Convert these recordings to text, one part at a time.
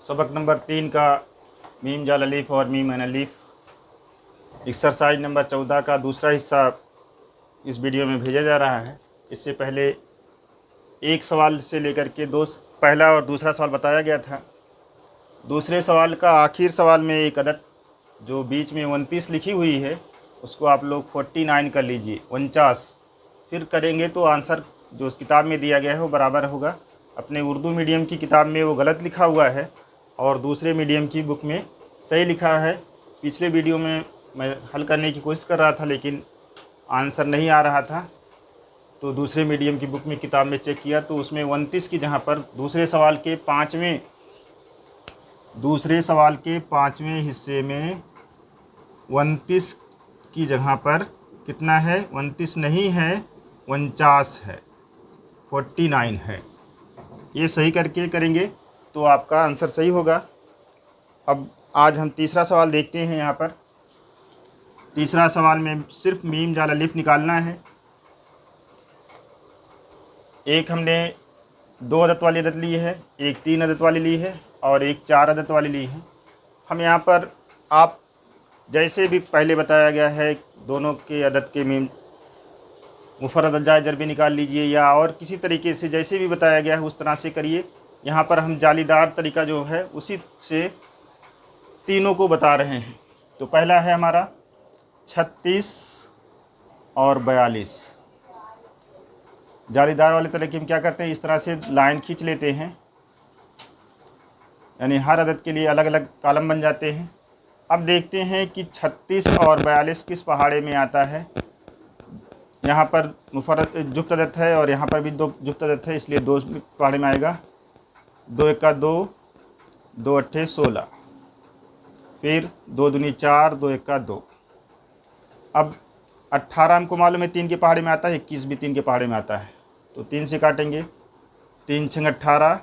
सबक नंबर 3 का मीम जाल अलीफ और मीम अन अलीफ एक्सरसाइज नंबर 14 का दूसरा हिस्सा इस वीडियो में भेजा जा रहा है। इससे पहले एक सवाल से लेकर के पहला और दूसरा सवाल बताया गया था। दूसरे सवाल का आखिर सवाल में एक अदद जो बीच में 29 लिखी हुई है उसको आप लोग 49 कर लीजिए, 49 फिर करेंगे तो आंसर जो उस किताब में दिया गया है वो बराबर होगा। अपने उर्दू मीडियम की किताब में वो गलत लिखा हुआ है और दूसरे मीडियम की बुक में सही लिखा है। पिछले वीडियो में मैं हल करने की कोशिश कर रहा था लेकिन आंसर नहीं आ रहा था, तो दूसरे मीडियम की बुक में किताब में चेक किया तो उसमें 29 की जगह पर दूसरे सवाल के पाँचवें हिस्से में 29 की जगह पर कितना है, 29 नहीं है 49 है, 49 है। ये सही करके करेंगे तो आपका आंसर सही होगा। अब आज हम तीसरा सवाल देखते हैं। यहाँ पर तीसरा सवाल में सिर्फ मीम जाल अलिफ निकालना है। एक हमने 2 अदद वाली अदद ली है, एक 3 अदद वाली ली है और एक 4 अदद वाली ली है। हम यहाँ पर आप जैसे भी पहले बताया गया है दोनों के अदद के मीम मुफर्रद अजाए जरबी निकाल लीजिए या और किसी तरीके से जैसे भी बताया गया है उस तरह से करिए। यहाँ पर हम जालीदार तरीका जो है उसी से तीनों को बता रहे हैं। तो पहला है हमारा 36 और 42। जालीदार वाले तरीके में क्या करते हैं, इस तरह से लाइन खींच लेते हैं, यानी हर अदद के लिए अलग अलग कॉलम बन जाते हैं। अब देखते हैं कि 36 और 42 किस पहाड़े में आता है। यहाँ पर मुफर्रद जुक्त अदद है और यहाँ पर भी 2 जुक्त अदद है, इसलिए 2 पहाड़े में आएगा। 2 एका 2, 2 अट्ठे 16, फिर 2 दूनी 4, 2 एका 2। अब 18 हमको मालूम है 3 के पहाड़े में आता है, 21 भी 3 के पहाड़े में आता है, तो 3 से काटेंगे। 3 छंग 18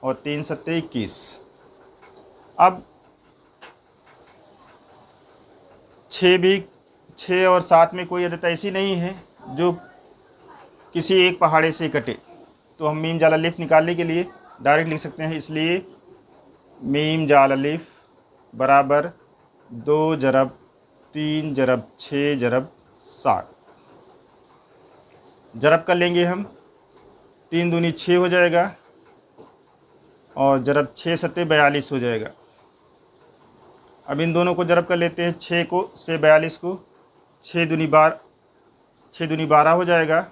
और 3 सत्ते 21। अब 6 और 7 में कोई अदद ऐसी नहीं है जो किसी एक पहाड़े से कटे, तो हम मीम जाल अलिफ निकालने के लिए डायरेक्ट लिख सकते हैं। इसलिए मीम जाल अलिफ बराबर 2 ज़रब 3 ज़रब 6 ज़रब 7। ज़रब कर लेंगे हम, 3 दूनी 6 हो जाएगा और ज़रब 6 सत्ते 42 हो जाएगा। अब इन दोनों को ज़रब कर लेते हैं, 6 को से 42 को, 6 दूनी 12 हो जाएगा,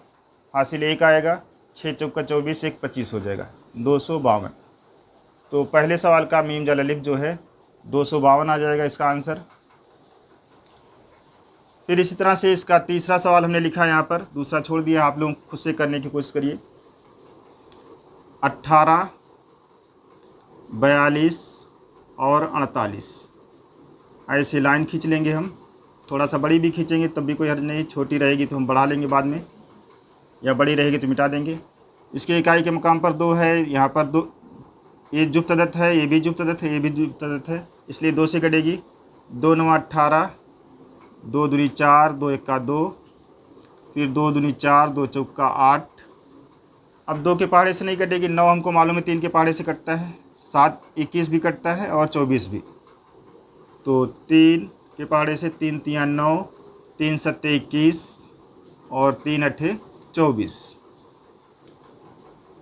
हासिल 1 आएगा, 6 चौका 24, 1 25 हो जाएगा, 252। तो पहले सवाल का मीम जाल अलिफ जो है 252 आ जाएगा इसका आंसर। फिर इसी तरह से इसका तीसरा सवाल हमने लिखा यहाँ पर, दूसरा छोड़ दिया, आप लोग खुद से करने की कोशिश करिए। 18, 42 और 48 ऐसे लाइन खींच लेंगे हम। थोड़ा सा बड़ी भी खींचेंगे तब भी कोई हर्ज नहीं, छोटी रहेगी तो हम बढ़ा लेंगे बाद में, या बड़ी रहेगी तो मिटा देंगे। इसके इकाई के मकाम पर 2 है, यहाँ पर 2, ये जुक्त अदद है, ये भी जुक्त अदद है, ये भी जुक्त अदद है, इसलिए 2 से कटेगी। 2 9 18, 2 दूनी 4, 2 एका 2, फिर 2 दूनी 4, 2 चौका 8। अब 2 के पहाड़े से नहीं कटेगी, 9 हमको मालूम है 3 के पहाड़े से कटता है, 7 21 भी कटता है और 24 भी, तो 3 के पहाड़े से 3 तियाँ 9, 3 सत्ते 21 और 3 अट्ठे 24।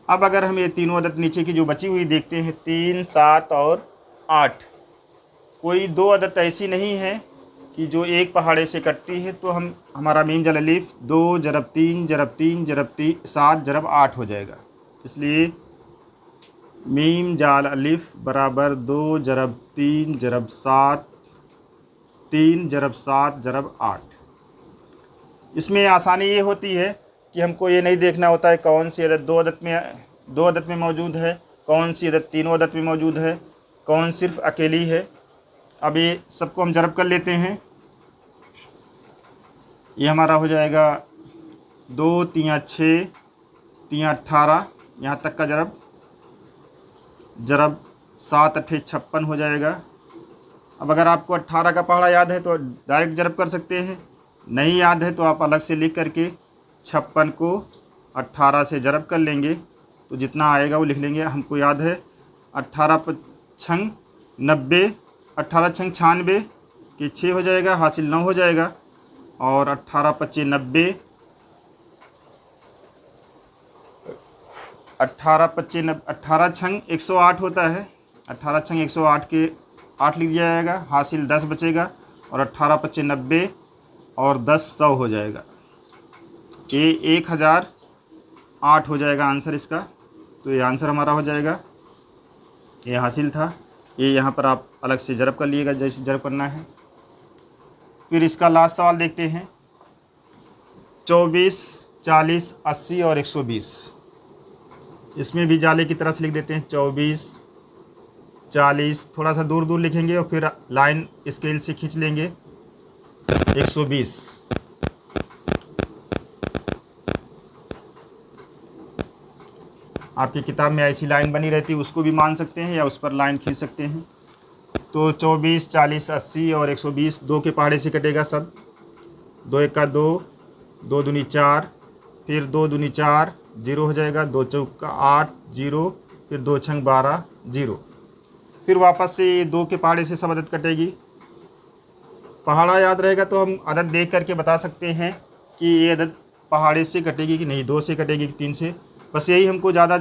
अब अगर हम ये तीनों अदद नीचे की जो बची हुई देखते हैं, 3 7 और 8, कोई 2 अदद ऐसी नहीं है कि जो एक पहाड़े से कटती है, तो हमारा मीम जाल अलिफ 2 ज़रब 3 ज़रब 3 ज़रब 7 ज़रब 8 हो जाएगा। इसलिए मीम जाल अलिफ बराबर 2 ज़रब 3 ज़रब 7, 3 ज़रब 7 ज़रब 8। इसमें आसानी ये होती है कि हमको ये नहीं देखना होता है कौन सी अदद 2 अदद में मौजूद है, कौन सी अदद 3 अदद में मौजूद है, कौन सिर्फ अकेली है। अब ये सबको हम ज़रब कर लेते हैं। ये हमारा हो जाएगा 2 तियाँ 6, तियाँ 18, यहाँ तक का ज़रब 7 अट्ठे 56 हो जाएगा। अब अगर आपको 18 का पहाड़ा याद है तो डायरेक्ट ज़रब कर सकते हैं, नहीं याद है तो आप अलग से लिख करके 56 को 18 से ज़रब कर लेंगे, तो जितना आएगा वो लिख लेंगे। हमको याद है 18 छंग 90, 18 छंग 96 के 6 हो जाएगा, हासिल 9 हो जाएगा। और 18 25 90, 18 25 18 छंग 108 होता है। 18 छंग 108 के 8 लिख दिया जाएगा, हासिल 10 बचेगा। और 18 25 90 और 10 100 हो जाएगा। ये 1008 हो जाएगा आंसर इसका। तो ये आंसर हमारा हो जाएगा। ये हासिल था। ये यहाँ पर आप अलग से जरब कर लिएगा जैसे जरब करना है। फिर इसका लास्ट सवाल देखते हैं। 24, 40, 80 और 120। इसमें भी जाले की तरह से लिख देते हैं। 24, 40 थोड़ा सा दूर दूर लिखेंगे और फिर लाइन स्केल से खींच लेंगे। 120, आपकी किताब में ऐसी लाइन बनी रहती है, उसको भी मान सकते हैं या उस पर लाइन खींच सकते हैं। तो 24, 40, 80 और 120 2 के पहाड़े से कटेगा सब। 2 1 2, 2 दूनी 4, फिर 2 दूनी 4 0 हो जाएगा। 2 चौका 8 0, फिर 2 छंग 12 0। फिर वापस से 2 के पहाड़े से सब अदद कटेगी। पहाड़ा याद रहेगा तो हम अदद देख करके बता सकते हैं कि ये अदद पहाड़े से कटेगी कि नहीं, 2 से कटेगी कि 3 से। बस यही हमको ज़्यादा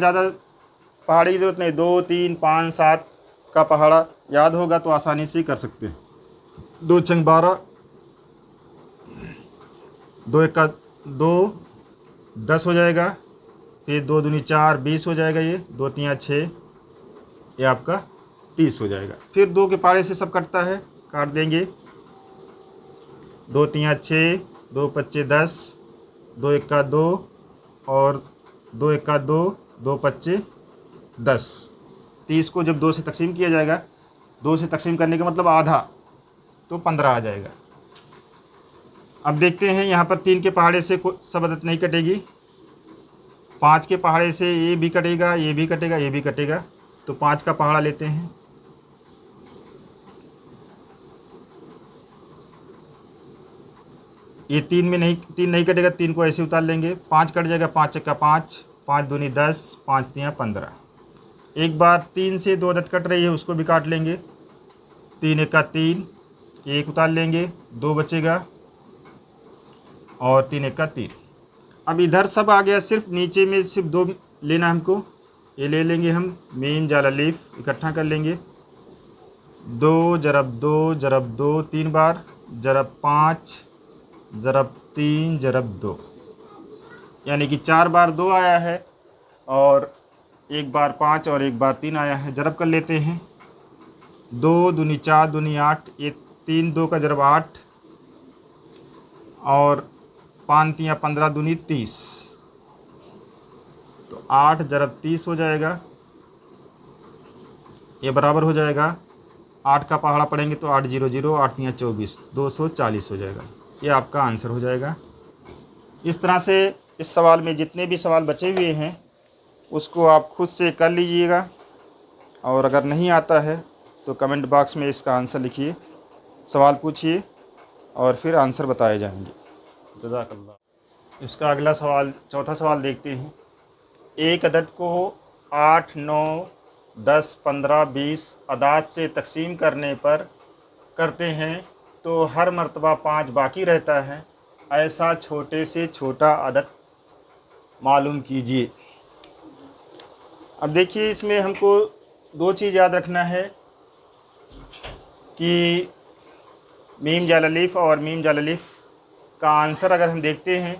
पहाड़े की ज़रूरत नहीं। 2 3 5 7 का पहाड़ा याद होगा तो आसानी से कर सकते हैं। 2 छंग 12, 2 1 2 10 हो जाएगा। फिर 2 दूनी 4 20 हो जाएगा। ये 2 3 6, ये आपका 30 हो जाएगा। फिर 2 के पहाड़े से सब कटता है, काट देंगे। 2 3 6, 2 25 10, 2 1 2 और 2 1 2, 2 25 10। 30 को जब 2 से तकसीम किया जाएगा, 2 से तकसीम करने का मतलब आधा, तो 15 आ जाएगा। अब देखते हैं यहाँ पर 3 के पहाड़े से सब अदद नहीं कटेगी। 5 के पहाड़े से ये भी कटेगा, ये भी कटेगा, ये भी कटेगा। तो 5 का पहाड़ा लेते हैं। ये 3 में नहीं, 3 नहीं कटेगा, 3 को ऐसे उतार लेंगे। 5 कट जाएगा। 5 1 5, 5 दूनी 10, 5 3 15। एक बार 3 से 2 अदद कट रही है, उसको भी काट लेंगे। 3 1 3, 1 उतार लेंगे, 2 बचेगा। और 3 1 3। अब इधर सब आ गया, सिर्फ नीचे में सिर्फ 2 लेना हमको। ये ले लेंगे हम, मीम जाल अलीफ इकट्ठा कर लेंगे। 2 ज़रब 2 ज़रब 2 3 बार, ज़रब 5 ज़रब 3 ज़रब 2, यानी कि 4 बार 2 आया है और 1 बार 5 और 1 बार 3 आया है। ज़रब कर लेते हैं। 2 दूनी 4 दूनी 8, ये 3 2 का ज़रब 8 और 5 3 15 दूनी 30, तो 8 ज़रब 30 हो जाएगा। ये बराबर हो जाएगा, 8 का पहाड़ा पढ़ेंगे तो 8 0 0, 8 3 24, 240 हो जाएगा। ये आपका आंसर हो जाएगा। इस तरह से इस सवाल में जितने भी सवाल बचे हुए हैं उसको आप खुद से कर लीजिएगा। और अगर नहीं आता है तो कमेंट बॉक्स में इसका आंसर लिखिए, सवाल पूछिए और फिर आंसर बताए जाएंगे। जज़ाकल्लाह। इसका अगला सवाल, चौथा सवाल देखते हैं। एक अदद को 8 9 10 15 20 अदाद से तकसीम करते हैं तो हर मर्तबा 5 बाकी रहता है। ऐसा छोटे से छोटा अदद मालूम कीजिए। अब देखिए, इसमें हमको 2 चीज़ याद रखना है कि मीम जाल अलीफ और मीम जाल अलीफ का आंसर अगर हम देखते हैं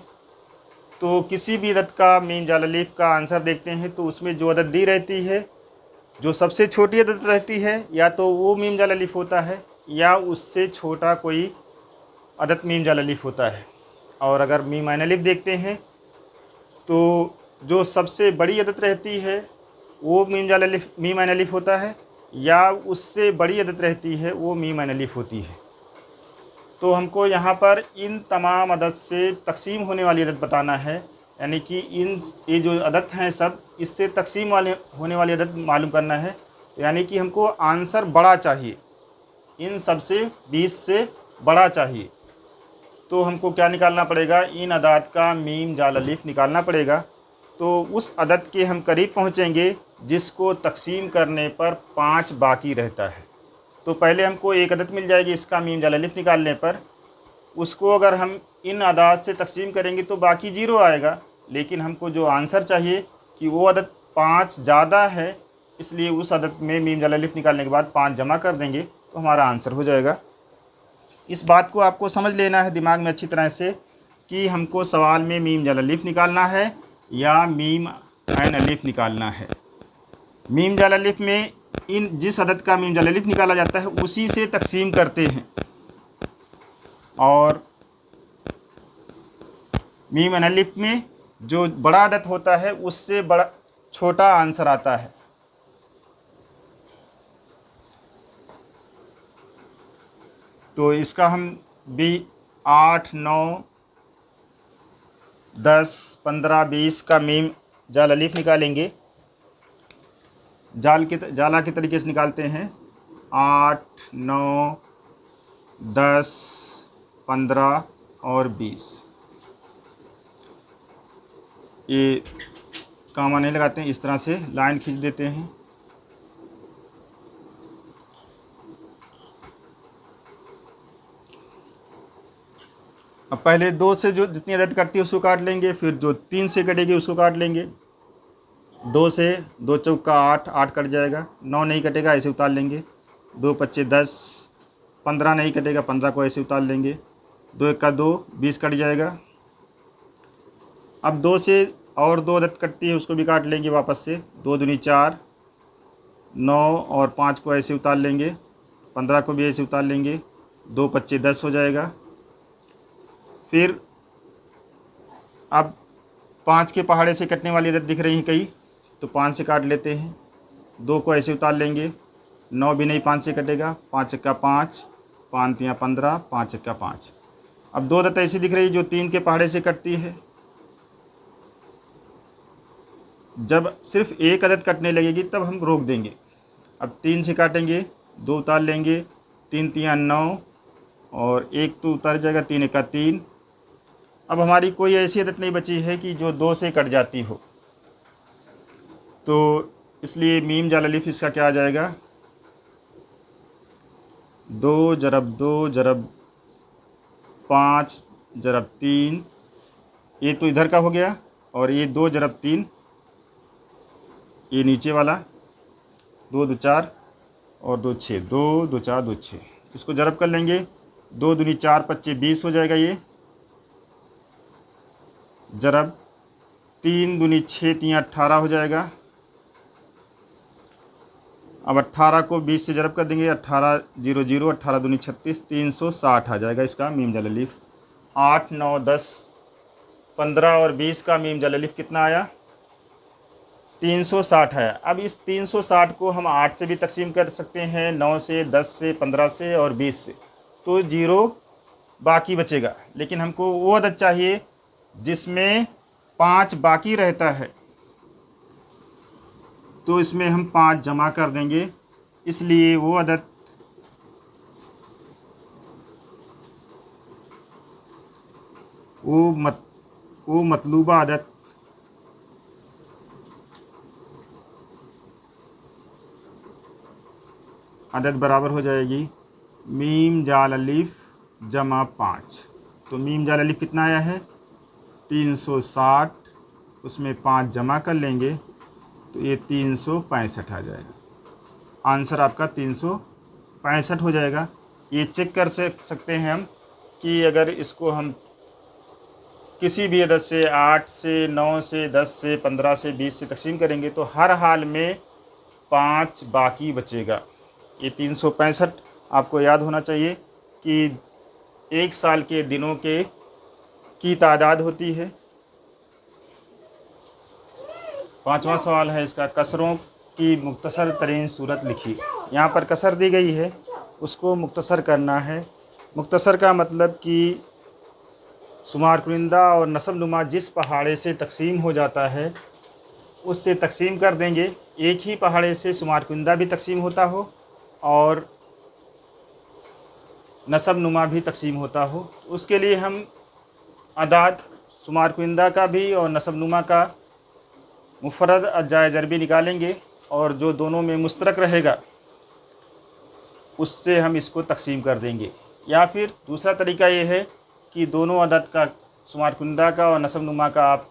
तो किसी भी अदद का मीम जाल अलीफ का आंसर देखते हैं तो उसमें जो अदद दी रहती है, जो सबसे छोटी अदद रहती है, या तो वो मीम जाल अलीफ होता है या उससे छोटा कोई अदद मीम जाल अलीफ होता है। और अगर मीम ऐन अलीफ देखते हैं तो जो सबसे बड़ी अदद रहती है वो मीम ऐन अलीफ होता है, या उससे बड़ी अदद रहती है वो मीम ऐन अलीफ होती है। तो हमको यहाँ पर इन तमाम अदद से तकसीम होने वाली अदद बताना है, यानी कि ये जो अदद हैं सब, इससे तकसीम होने वाली अदद मालूम करना है। यानी कि हमको आंसर बड़ा चाहिए, इन सब से 20 से बड़ा चाहिए। तो हमको क्या निकालना पड़ेगा, इन अदाद का मीम जाल अलीफ निकालना पड़ेगा। तो उस अदद के हम करीब पहुँचेंगे जिसको तकसीम करने पर 5 बाकी रहता है। तो पहले हमको एक अदद मिल जाएगी इसका मीम जाल अलिफ निकालने पर, उसको अगर हम इन अदाद से तकसीम करेंगे तो बाकी 0 आएगा। लेकिन हमको जो आंसर चाहिए कि वो अदद 5 ज़्यादा है, इसलिए उस अदद में मीम जाल अलिफ निकालने के बाद 5 जमा कर देंगे तो हमारा आंसर हो जाएगा। इस बात को आपको समझ लेना है दिमाग में अच्छी तरह से कि हमको सवाल में मीम जाल अलिफ निकालना है या मीम ऐन अलिफ निकालना है। मीम जाल अलिफ में इन जिस अदद का मीम जाल अलिफ निकाला जाता है उसी से तकसीम करते हैं, और मीम ऐन अलिफ में जो बड़ा अदद होता है उससे बड़ा छोटा आंसर आता है। तो इसका हम भी 8, 9, 10, 15, 20 का मीम जाल अलिफ निकालेंगे। जाला के तरीके से निकालते हैं। 8, 9, 10, 15 और 20। ये कामा नहीं लगाते हैं, इस तरह से लाइन खींच देते हैं। अब पहले 2 से जो जितनी अदद कटती है उसको काट लेंगे, फिर जो 3 से कटेगी उसको काट लेंगे। 2 से 2 चौका 8, 8 कट जाएगा। 9 नहीं कटेगा, ऐसे उतार लेंगे। 2 पच्चे 10, 15 नहीं कटेगा, 15 को ऐसे उतार लेंगे। 2 एक्का 2, 20 कट जाएगा। अब 2 से और 2 अदद कटती है उसको भी काट लेंगे वापस से। 2 दूनी 4, 9 और 5 को ऐसे उतार लेंगे। 15 को भी ऐसे उतार लेंगे। 2 पच्चे 10 हो जाएगा। फिर अब 5 के पहाड़े से कटने वाली अदद दिख रही हैं कई, तो 5 से काट लेते हैं। 2 को ऐसे उतार लेंगे। 9 भी नहीं 5 से कटेगा। 5 एक्का 5, 5 तियाँ 15, 5 एक्का 5। अब 2 अदद ऐसी दिख रही है जो 3 के पहाड़े से कटती है। जब सिर्फ एक अदद कटने लगेगी तब हम रोक देंगे। अब 3 से काटेंगे, 2 उतार लेंगे। 3 तियाँ 9 और 1 तो उतार जाएगा। 3 एक्का 3। अब हमारी कोई ऐसी अदद नहीं बची है कि जो 2 से कट जाती हो, तो इसलिए मीम जाल अलिफ इसका क्या आ जाएगा? 2 ज़रब 2 ज़रब 5 ज़रब 3। ये तो इधर का हो गया, और ये 2 ज़रब 3 ये नीचे वाला। 2 दो 4 और 2 6, 2 2 4 2 6। इसको ज़रब कर लेंगे। 2 दूनी 4 पच्चे 20 हो जाएगा। ये ज़रब 3 दूनी 6 तियाँ 18 हो जाएगा। अब 18 को 20 से ज़रब कर देंगे। 18 0 0, 18 दूनी 36, 360 आ जाएगा इसका मीम जाल अलिफ। 8, 9, 10, 15 और 20 का मीम जाल अलिफ कितना आया? 360 है। अब इस 360 को हम 8 से भी तकसीम कर सकते हैं, 9 से, 10 से, 15 से और 20 से, तो 0 बाकी बचेगा। लेकिन हमको वो अदद चाहिए जिसमें 5 बाकी रहता है, तो इसमें हम 5 जमा कर देंगे। इसलिए वो अदद वो मतलूबा अदद बराबर हो जाएगी मीम जाल अलिफ जमा 5। तो मीम जाल अलिफ कितना आया है? 360, उसमें 5 जमा कर लेंगे तो ये 365 आ जाएगा। आंसर आपका 365 हो जाएगा। ये चेक कर सकते हैं हम कि अगर इसको हम किसी भी अदद से 8 से, 9 से, 10 से, 15 से, 20 से तकसीम करेंगे तो हर हाल में 5 बाकी बचेगा। ये 365 आपको याद होना चाहिए कि एक साल के दिनों की तादाद होती है। 5वां सवाल है इसका, कसरों की मुख्तसर तरीन सूरत लिखी। यहाँ पर कसर दी गई है, उसको मुख्तसर करना है। मुख्तसर का मतलब कि शुमार कुनिंदा और नस्ब नुमा जिस पहाड़े से तकसीम हो जाता है उससे तकसीम कर देंगे। एक ही पहाड़े से शुमार कुनिंदा भी तकसीम होता हो और नस्ब नुमा भी तकसीम होता हो, उसके लिए हम अदाद शुमार कुनिंदा का भी और नस्ब नुमा का मुफरद अज्जाए ज़रबी निकालेंगे और जो दोनों में मुश्तरक रहेगा उससे हम इसको तकसीम कर देंगे। या फिर दूसरा तरीका ये है कि दोनों अदद का शुमार कुंदा का और नसब नुमा का आप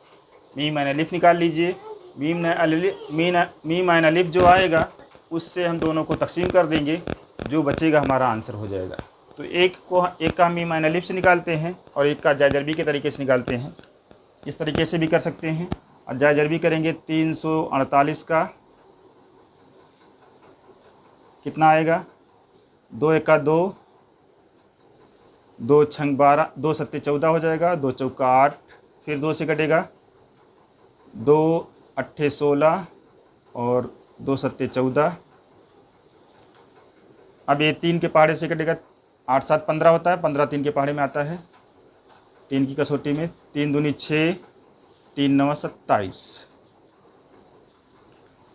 मीम ऐन अलिफ निकाल लीजिए। मीम ऐन अलिफ जो आएगा उससे हम दोनों को तकसीम कर देंगे, जो बचेगा हमारा आंसर हो जाएगा। तो एक का हम मीम ऐन अलिफ से निकालते हैं और एक का अज्जाए ज़रबी के तरीके से निकालते हैं। इस तरीके से भी कर सकते हैं। अज्जाए ज़रबी करेंगे 348 का कितना आएगा, 2 एका 2, 2 छंग 12, 2 सत्ते 14 हो जाएगा, 2 चौका 8, फिर 2 से कटेगा, 2 अट्ठे 16 और 2 सत्ते 14। अब ये 3 के पहाड़े से कटेगा, 8 7 15 होता है, 15 3 के पहाड़े में आता है 3 की कसौटी में। 3 दूनी 6, 3 9 27।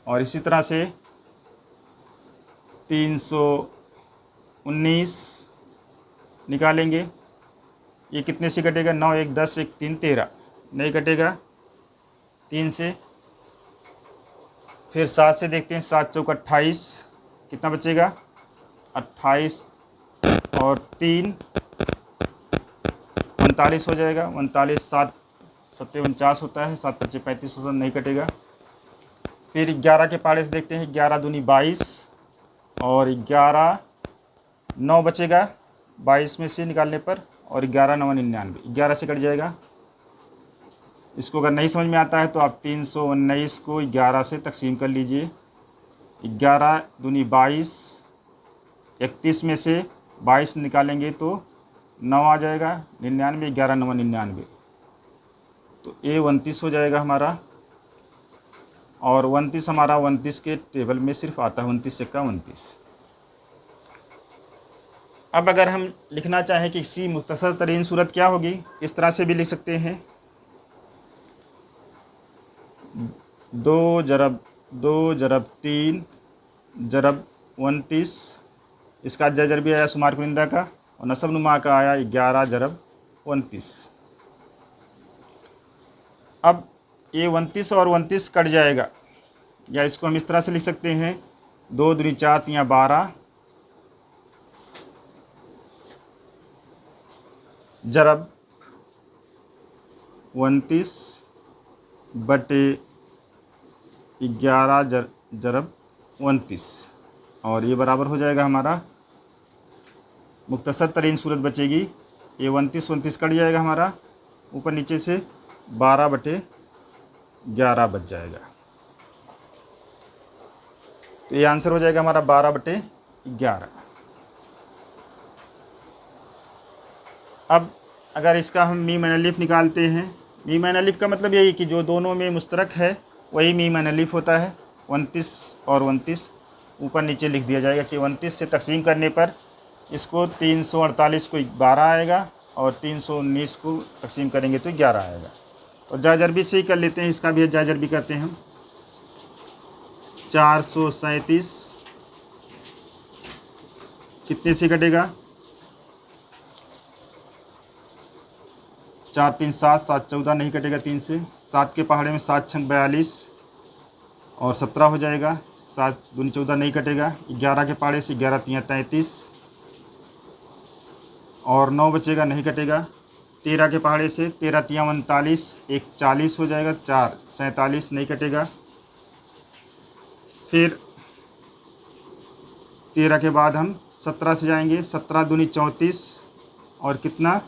और इसी तरह से 319 निकालेंगे। ये कितने से कटेगा, 9 1 10 1 3 13, नहीं कटेगा 3 से। फिर 7 से देखते हैं, 7 चौका 28, कितना बचेगा, 28 और 3 39 हो जाएगा। 39 7 सत्ते 49 होता है, 7 पच्चे 35 होता है, नहीं कटेगा। फिर 11 के पहाड़े से देखते हैं, 11 दूनी 22 और 11 9 बचेगा 22 में से निकालने पर, और 11 9 99, 11 से कट जाएगा। इसको अगर नहीं समझ में आता है तो आप 319 को 11 से तकसीम कर लीजिए। 11 दूनी 22, 31 में से 22 निकालेंगे तो 9 आ जाएगा, 99, 11 9 99, तो ये 29 हो जाएगा हमारा। और 29 हमारा 29 के टेबल में सिर्फ आता है, 29 का 29। अब अगर हम लिखना चाहें कि इसी मुख्तसर तरीन सूरत क्या होगी, इस तरह से भी लिख सकते हैं। 2 ज़रब 3 ज़रब 29, इसका अज्जाए ज़रबी आया शुमार कुनिंदा का, और नसब नुमा का आया 11 ज़रब 29। अब ये 29 और 29 कट जाएगा, या इसको हम इस तरह से लिख सकते हैं, 2 दूनी 4 3 12 ज़रब 29 बटे 11 ज़रब 29, और ये बराबर हो जाएगा हमारा मुख्तसर तरीन सूरत बचेगी। ये 29 कट जाएगा हमारा, ऊपर नीचे से 12 बटे 11 बच जाएगा। तो ये आंसर हो जाएगा हमारा 12 बटे 11। अब अगर इसका हम मीम ऐन अलिफ निकालते हैं, मीम ऐन अलिफ का मतलब यही कि जो दोनों में मुश्तरक है वही मीम ऐन अलिफ होता है। 29 और 29 ऊपर नीचे लिख दिया जाएगा कि 29 से तकसीम करने पर इसको 348 को 12 आएगा, और 319 को तकसीम करेंगे तो 11 आएगा। और अज्जाए ज़रबी से ही कर लेते हैं, इसका भी अज्जाए ज़रबी करते हैं हम। 437 कितने से कटेगा, 4 3 7 7 14, नहीं कटेगा 3 से। 7 के पहाड़े में 7 छंग 42 और 17 हो जाएगा, 7 दूनी 14, नहीं कटेगा। 11 के पहाड़े से 11 3 33 और 9 बचेगा, नहीं कटेगा। 13 के पहाड़े से 13 3 39, 1 40 हो जाएगा, 4 47, नहीं कटेगा। फिर 13 के बाद हम 17 से जाएंगे, 17 दूनी 34 और कितना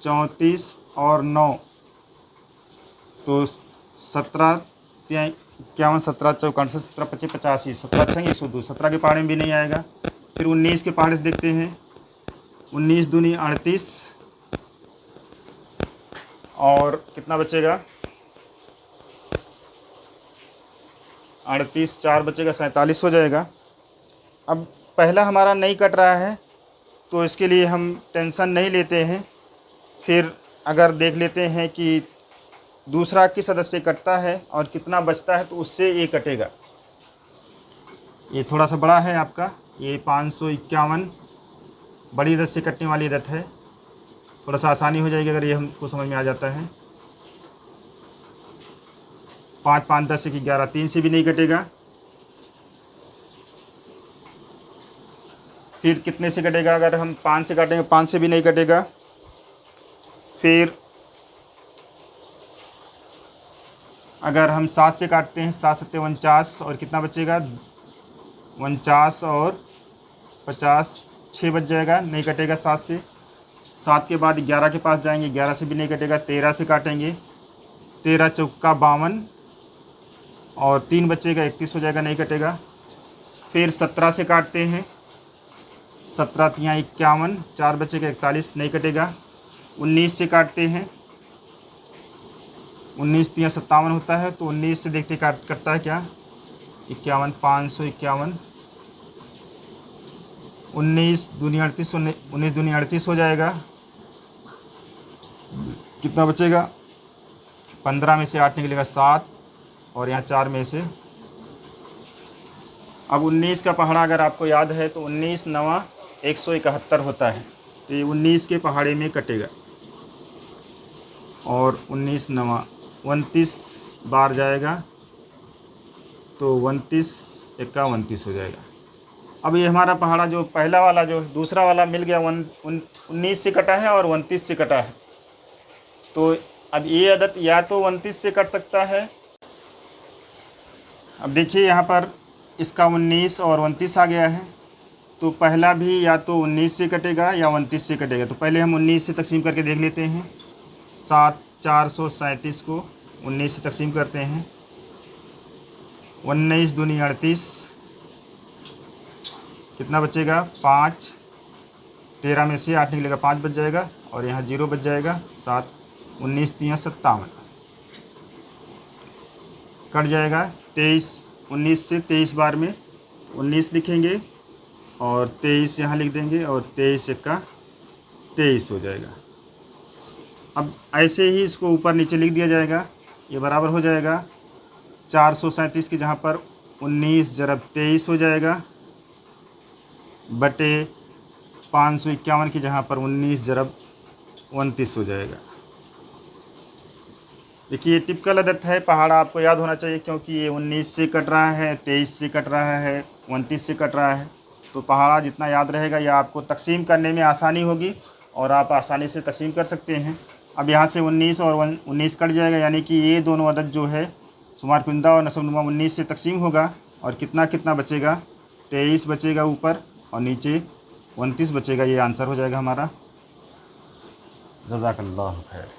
34 और 9, तो 17 51 17 54 17 25 85, 17 छंग 102, 17 के पहाड़े में भी नहीं आएगा। फिर 19 के पहाड़े से देखते हैं, 19 दूनी 38 और कितना बचेगा, 38 4 बचेगा, 47 हो जाएगा। अब पहला हमारा नहीं कट रहा है तो इसके लिए हम टेंशन नहीं लेते हैं। फिर अगर देख लेते हैं कि दूसरा किस अदद से कटता है और कितना बचता है, तो उससे ये कटेगा। ये थोड़ा सा बड़ा है आपका, ये 551 बड़ी अदद से कटने वाली अदद है। थोड़ा सा आसानी हो जाएगी अगर ये हमको समझ में आ जाता है। 5 5 10 1 11, 3 से भी नहीं कटेगा। फिर कितने से कटेगा? अगर हम 5 से काटेंगे 5 से भी नहीं कटेगा। फिर अगर हम 7 से काटते हैं, 7 7 49, और कितना बचेगा? 49 और 50, 6 बच जाएगा, नहीं कटेगा 7 से। 7 के बाद 11 के पास जाएंगे, 11 से भी नहीं कटेगा। 13 से काटेंगे, 13 चौका 52, और 3 बचेगा, 31 हो जाएगा, नहीं कटेगा। फिर 17 से काटते हैं, 17 तियाँ 51, 4 बचेगा, 41, नहीं कटेगा। 19 से काटते हैं, 19 तियाँ 57 होता है, तो 19 से देखते कटता है क्या? 51, 551, 19 दूनी 38, 19 दूनी 38 हो जाएगा। कितना बचेगा? 15 में से 8 निकलेगा 7, और यहाँ 4 में से। अब 19 का पहाड़ा अगर आपको याद है तो 19 9 171 होता है, तो ये 19 के पहाड़े में कटेगा। और 19 9 29 बार जाएगा, तो 29 1 29 हो जाएगा। अब ये हमारा पहाड़ा जो पहला वाला, जो दूसरा वाला मिल गया, 19 से कटा है और 29 से कटा है। तो अब ये अदद या तो 29 से कट सकता है। अब देखिए यहाँ पर इसका 19 और 29 आ गया है, तो पहला भी या तो 19 से कटेगा या 29 से कटेगा। तो पहले हम 19 से तकसीम करके देख लेते हैं। 7 437 को 19 से तकसीम करते हैं। 19 दूनी 38, कितना बचेगा? 5, 13 में से 8 निकलेगा, 5 बच जाएगा, और यहाँ 0 बच जाएगा। 7 19 तियाँ 57, कट जाएगा। 23, 19 से 23 बार में 19 लिखेंगे, और 23 यहाँ लिख देंगे, और 23 1 23 हो जाएगा। अब ऐसे ही इसको ऊपर नीचे लिख दिया जाएगा, ये बराबर हो जाएगा 437 की जहाँ पर 19 × 23 हो जाएगा, बटे 551 की जहाँ पर 19 × 29 हो जाएगा। देखिए ये टिपिकल अदद है, पहाड़ा आपको याद होना चाहिए, क्योंकि ये 19 से कट रहा है, 23 से कट रहा है, 29 से कट रहा है। तो पहाड़ा जितना याद रहेगा, या आपको तकसीम करने में आसानी होगी, और आप आसानी से तकसीम कर सकते हैं। अब यहाँ से 19 और 19 कट जाएगा, यानी कि ये दोनों अदद जो है शुमार कुंदा और नस्बनुमा 19 से तकसीम होगा, और कितना कितना बचेगा? 23 बचेगा ऊपर, और नीचे 29 बचेगा। ये आंसर हो जाएगा हमारा। जज़ाकल्लाह खैर।